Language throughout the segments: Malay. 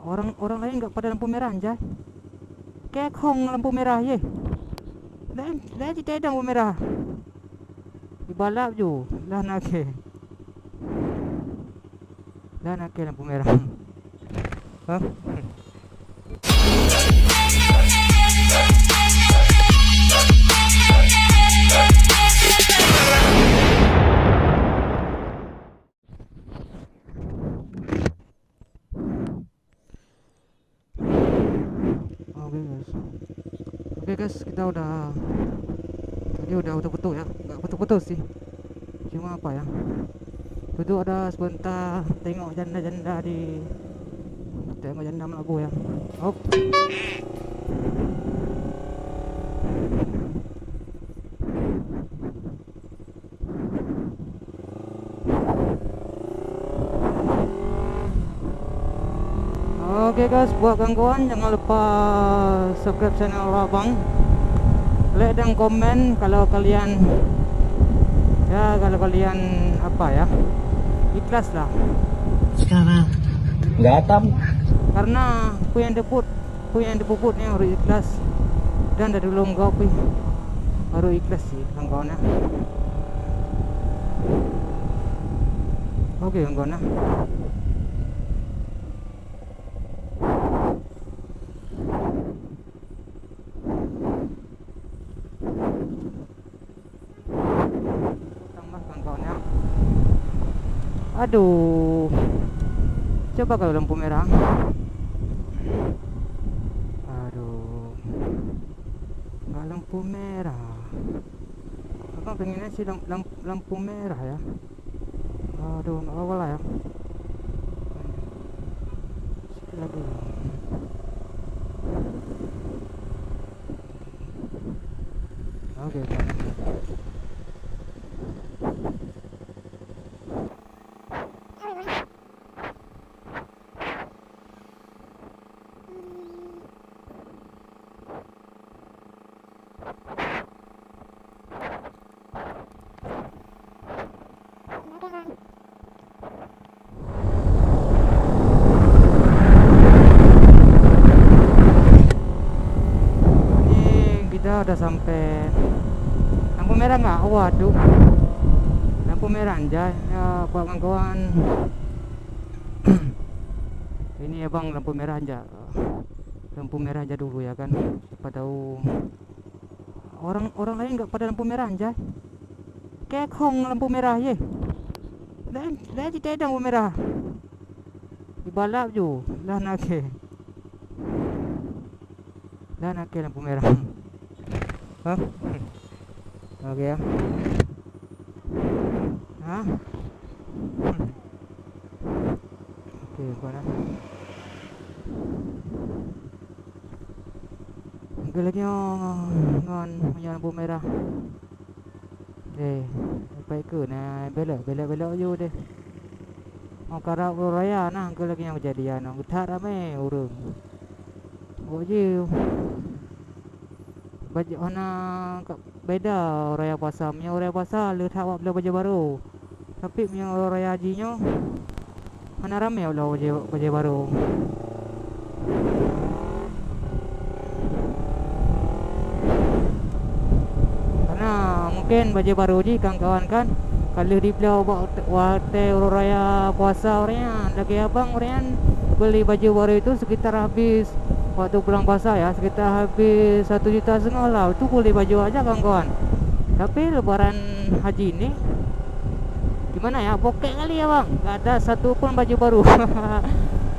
Orang lain nggak pada lampu merah anjay. Kekong lampu merah ye. Dah tidak ada lampu merah. Di balap je. Lah nak lampu merah. Hah? Oke guys, kita udah tadi udah betul-betul ya, nggak betul-betul sih, cuma apa ya, duduk ada sebentar tengok janda-janda tengok janda melabu ya. Oke guys, buat gangguan jangan lupa subscribe channel abang, like dan komen kalau kalian apa ya, ikhlas lah. Sekarang nggak tam Karena aku yang dipuputnya harus ikhlas, dan dari dulu enggak baru ikhlas sih kawan-kawan ya. Oke kawan-kawan ya. Tambah kawan-kawan ya. Aduh, coba kalau lampu merah. Aduh, nggak lampu merah. Abang pengennya sih lampu merah ya. Aduh, nggak apa-apa lah ya. Sikit lagi. Oke, udah sampai lampu merah nggak? Waduh, lampu merah anjay ya kawan-kawan. Ini ya bang, lampu merah aja dulu ya kan, siapa tahu orang lain nggak pada lampu merah anjay. Kekong lampu merah ye. Dah tidak ada lampu merah. Di balap je. Lah nak lampu merah. Hah? Oke ya. Hah? Oke, mana? Lagi ngon punya lampu merah. Baik ke nah belok je deh. Mau karap raya nah ke lagi yang kejadian. Utar ramai urang. Boje. Baju mana beda raya puasa, punya raya puasa le tak bela baju baru. Tapi punya raya hajinya mana ramai bela baju baru. Karena mungkin baju baru ni kawan-kawan kan, kalau di belau waktu raya puasa orang lagi abang orang beli baju baru itu sekitar habis waktu pulang puasa ya, sekitar habis 1,5 juta lah. Itu boleh baju aja kawan-kawan. Tapi lebaran haji ini gimana ya, bokek kali ya bang, gak ada satu pun baju baru.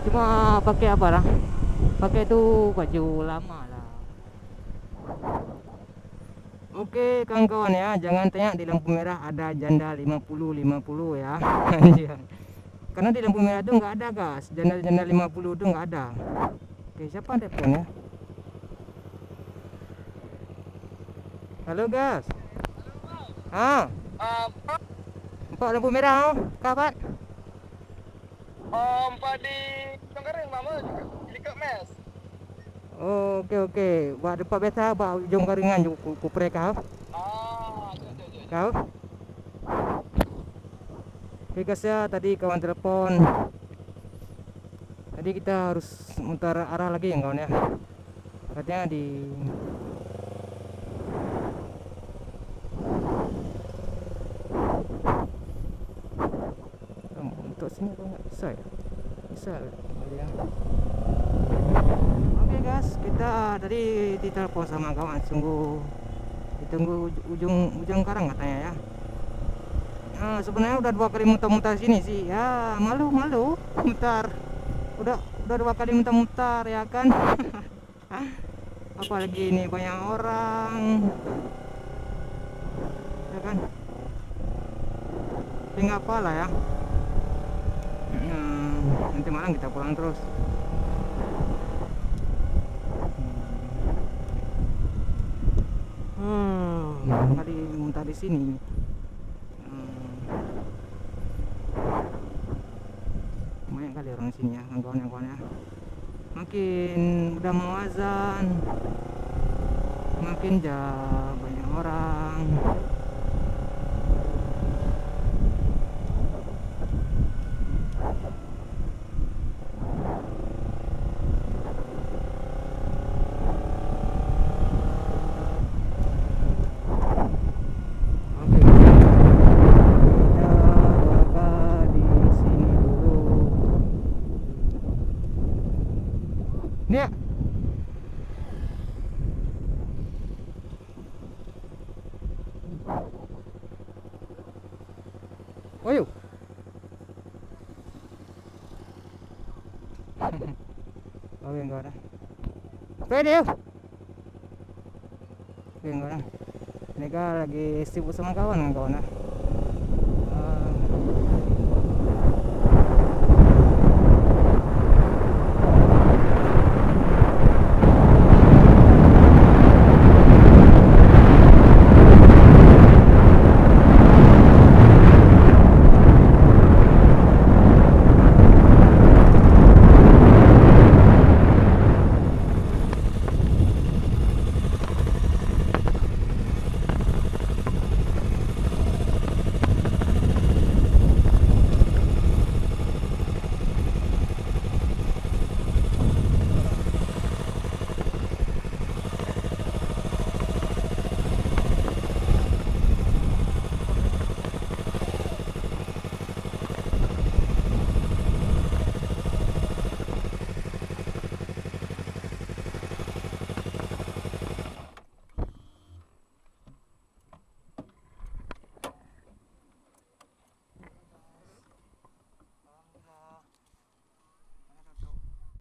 Cuma pakai apa lah, pakai itu baju lama lah. Oke kawan-kawan ya, jangan tanya di lampu merah ada janda 50 ya. Karena di lampu merah itu nggak ada gas, janda 50 itu nggak ada. Oke, siapa telepon ya? Halo gas. Empat lampu merah kapan? Empat di Tongkering mama juga dekat mes. Oke. Buat depan biasa buat ujung garingan kupre kau. Kau? Oke guys ya, tadi kawan telepon. Tadi Jadi kita harus mutar arah lagi ya kawan ya. Katanya di untuk sini apa nggak bisa ya? Bisa ya. Oke guys, kita tadi ditelepon sama kawan, sungguh ditunggu ujung karang katanya ya. Nah, sebenarnya udah 2 kali muter-muter sini sih ya, malu mutar, udah 2 kali muter-muter ya kan. Apalagi ini banyak orang ya kan, tapi nggak apa lah ya. Nanti malam kita pulang terus. Kali muntah di sini. Lumayan kali orang sini ya, kawan-kawan ya. Makin udah mau azan, makin banyak orang. Nih. Oh yuk. Oke enggak ada. Pede yuk. Oke enggak ada. Mereka lagi sibuk sama kawan.